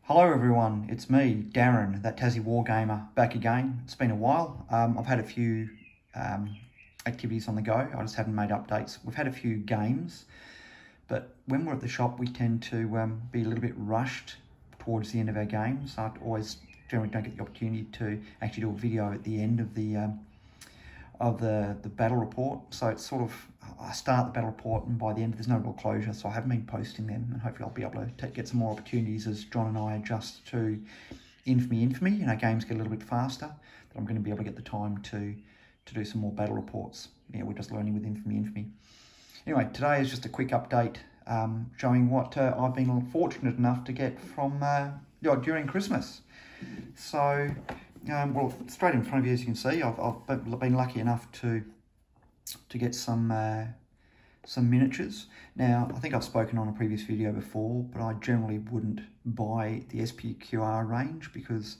Hello everyone, it's me, Darren, that Tassie Wargamer, back again. It's been a while. I've had a few activities on the go. I just haven't made updates. We've had a few games, but when we're at the shop, we tend to be a little bit rushed towards the end of our games. I always generally don't get the opportunity to actually do a video at the end of the battle report. So it's sort of, I start the battle report and by the end there's no real closure, so I haven't been posting them, and hopefully I'll be able to get some more opportunities as John and I adjust to Infamy. You know, games get a little bit faster, that I'm going to be able to get the time to do some more battle reports. Yeah, we're just learning with Infamy. Anyway, today is just a quick update showing what I've been fortunate enough to get from during Christmas. So well, straight in front of you, as you can see, I've been lucky enough to get some miniatures. Now, I think I've spoken on a previous video before, but I generally wouldn't buy the SPQR range because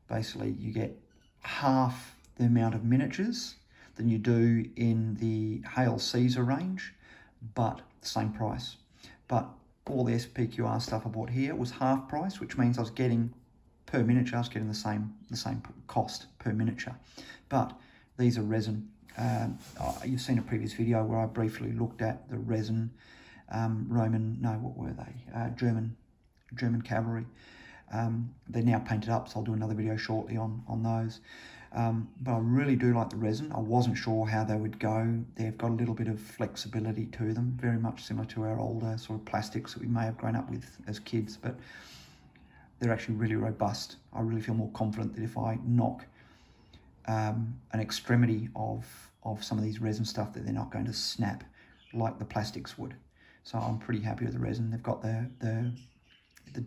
basically you get half the amount of miniatures than you do in the Hail Caesar range, but the same price. But all the SPQR stuff I bought here was half price, which means I was getting per miniature, I was getting the same cost per miniature. But these are resin. You've seen a previous video where I briefly looked at the resin German cavalry. They're now painted up, so I'll do another video shortly on those. But I really do like the resin. I wasn't sure how they would go. They've got a little bit of flexibility to them, very much similar to our older sort of plastics that we may have grown up with as kids, but they're actually really robust. I really feel more confident that if I knock an extremity of some of these resin stuff, that they're not going to snap like the plastics would. So I'm pretty happy with the resin. They've got the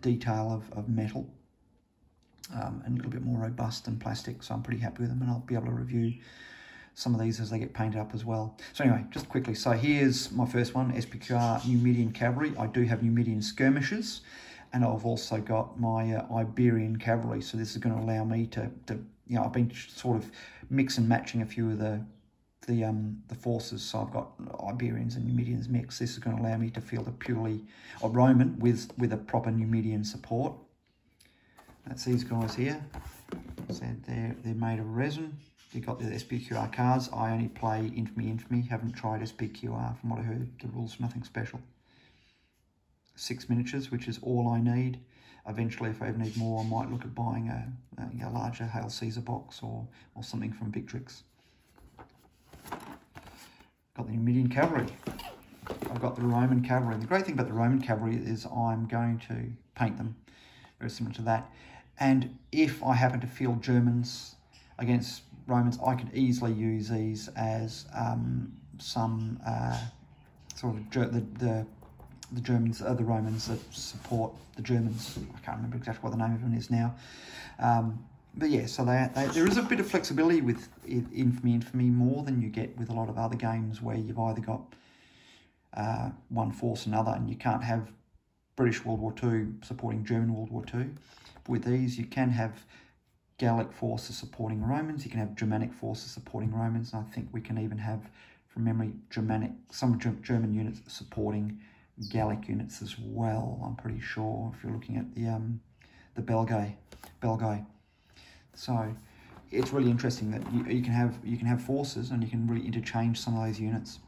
detail of metal and a little bit more robust than plastic, so I'm pretty happy with them, and I'll be able to review some of these as they get painted up as well. So anyway, just quickly, so here's my first one, SPQR Numidian Cavalry. I do have Numidian Skirmishers, and I've also got my Iberian Cavalry, so this is going to allow me to you know, I've been sort of mix and matching a few of the forces, so I've got Iberians and Numidians mixed. This is going to allow me to field a purely Roman with a proper Numidian support. That's these guys here. So they're made of resin. You've got the SPQR cards. I only play Infamy. Haven't tried SPQR from what I heard. The rules are nothing special. 6 miniatures, which is all I need. Eventually, if I ever need more, I might look at buying a larger Hail Caesar box or something from Victrix. Got the Numidian Cavalry. I've got the Roman Cavalry. And the great thing about the Roman Cavalry is I'm going to paint them very similar to that. And if I happen to field Germans against Romans, I could easily use these as some sort of the Germans, the Romans that support the Germans. I can't remember exactly what the name of them is now. But yeah, so there is a bit of flexibility with Infamy more than you get with a lot of other games where you've either got one force or another, and you can't have British World War II supporting German World War II. But with these, you can have Gallic forces supporting Romans, you can have Germanic forces supporting Romans, and I think we can even have, from memory, some German units supporting Gallic units as well. I'm pretty sure if you're looking at the Belgae. So it's really interesting that you can have forces, and you can really interchange some of those units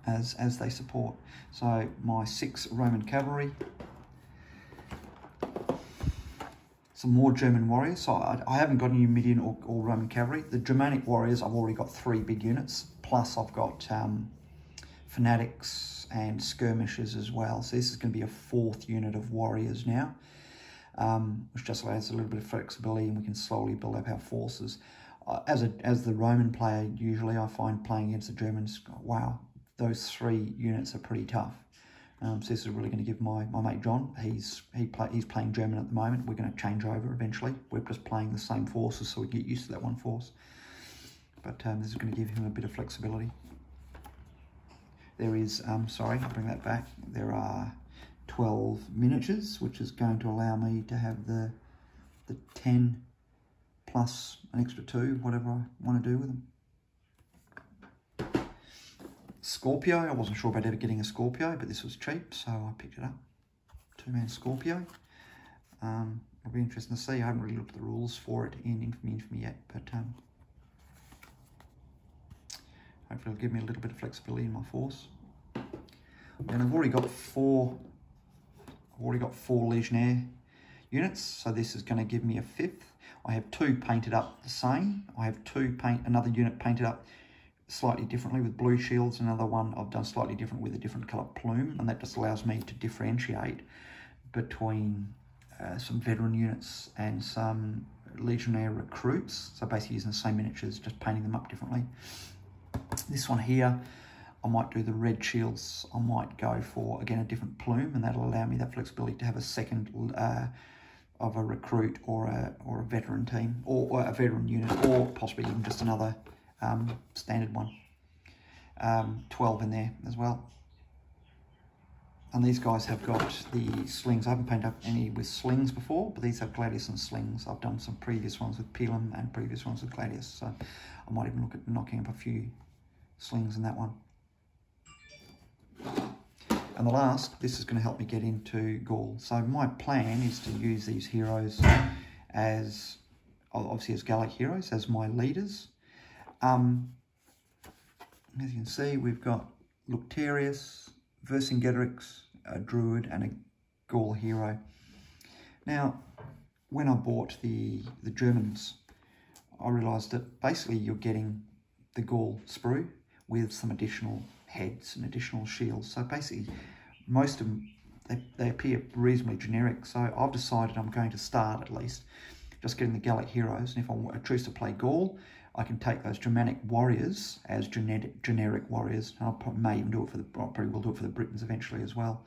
as they support. So my 6 Roman cavalry, some more German warriors. So I haven't got any Numidian or Roman cavalry. The Germanic warriors, I've already got 3 big units, plus I've got fanatics and skirmishers as well. So this is going to be a 4th unit of warriors now, which just allows a little bit of flexibility, and we can slowly build up our forces. As the Roman player, usually I find playing against the Germans, wow, those 3 units are pretty tough. So this is really going to give my mate John, he's playing German at the moment. We're going to change over eventually. We're just playing the same forces, so we get used to that one force. But this is going to give him a bit of flexibility. There is, sorry, I'll bring that back. There are 12 miniatures, which is going to allow me to have the 10 plus an extra 2, whatever I want to do with them. Scorpio, I wasn't sure about ever getting a Scorpio, but this was cheap, so I picked it up. 2-man Scorpio. It'll be interesting to see. I haven't really looked at the rules for it in Infamy yet, but hopefully it'll give me a little bit of flexibility in my force. And I've already got four Legionnaire units, so this is going to give me a 5th. I have 2 painted up the same. I have another unit painted up slightly differently with blue shields. Another one I've done slightly different with a different colour plume, and that just allows me to differentiate between some veteran units and some Legionnaire recruits. So basically using the same miniatures, just painting them up differently. This one here, I might do the red shields. I might go for, again, a different plume, and that'll allow me that flexibility to have a second of a recruit or a veteran team, or a veteran unit, or possibly even just another standard one. 12 in there as well. And these guys have got the slings. I haven't painted up any with slings before, but these have Gladius and slings. I've done some previous ones with Pilum and previous ones with Gladius, so I might even look at knocking up a few slings in that one. And the last, this is going to help me get into Gaul. So my plan is to use these heroes as, obviously as Gallic heroes, as my leaders. As you can see, we've got Lucterius, Vercingetorix, a druid, and a Gaul hero. Now, when I bought the Germans, I realised that basically you're getting the Gaul sprue with some additional heads and additional shields. So basically, most of them, they appear reasonably generic. So I've decided I'm going to start, at least, just getting the Gallic heroes. And if I choose to play Gaul, I can take those Germanic warriors as generic warriors. And I may even do it for the, I probably will do it for the Britons eventually as well.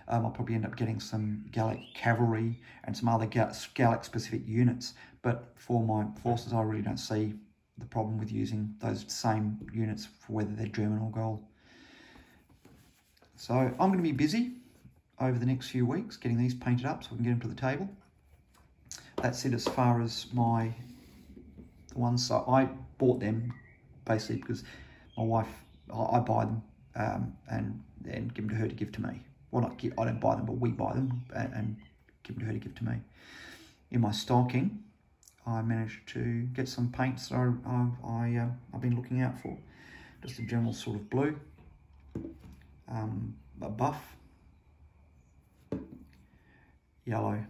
I'll probably end up getting some Gallic cavalry and some other Gallic specific units. But for my forces, I really don't see the problem with using those same units for whether they're German or Gaul. So I'm going to be busy over the next few weeks getting these painted up so we can get them to the table. That's it as far as the ones. So I bought them basically because my wife, I buy them and then give them to her to give to me. Well, not give, I don't buy them, but we buy them and give them to her to give to me. In my stocking, I managed to get some paints that I've been looking out for. Just a general sort of blue, a buff, yellow.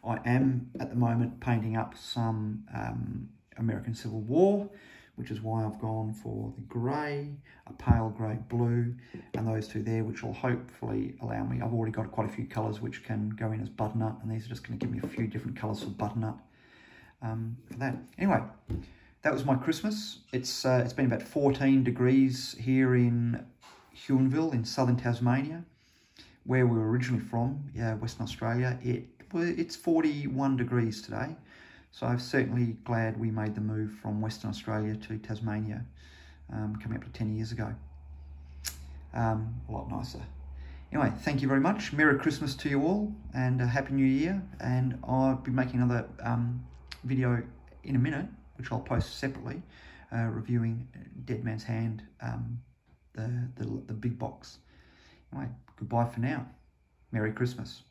I am at the moment painting up some American Civil War, which is why I've gone for the grey, a pale grey blue, and those two there, which will hopefully allow me. I've already got quite a few colours which can go in as butternut, and these are just going to give me a few different colours for butternut. For that. Anyway, that was my Christmas. It's been about 14 degrees here in Huonville in southern Tasmania, where we were originally from, Western Australia. It's 41 degrees today, so I'm certainly glad we made the move from Western Australia to Tasmania coming up to 10 years ago. A lot nicer. Anyway, thank you very much. Merry Christmas to you all, and a Happy New Year. And I'll be making another video in a minute, which I'll post separately, reviewing Dead Man's Hand, the big box. Anyway, goodbye for now. Merry Christmas.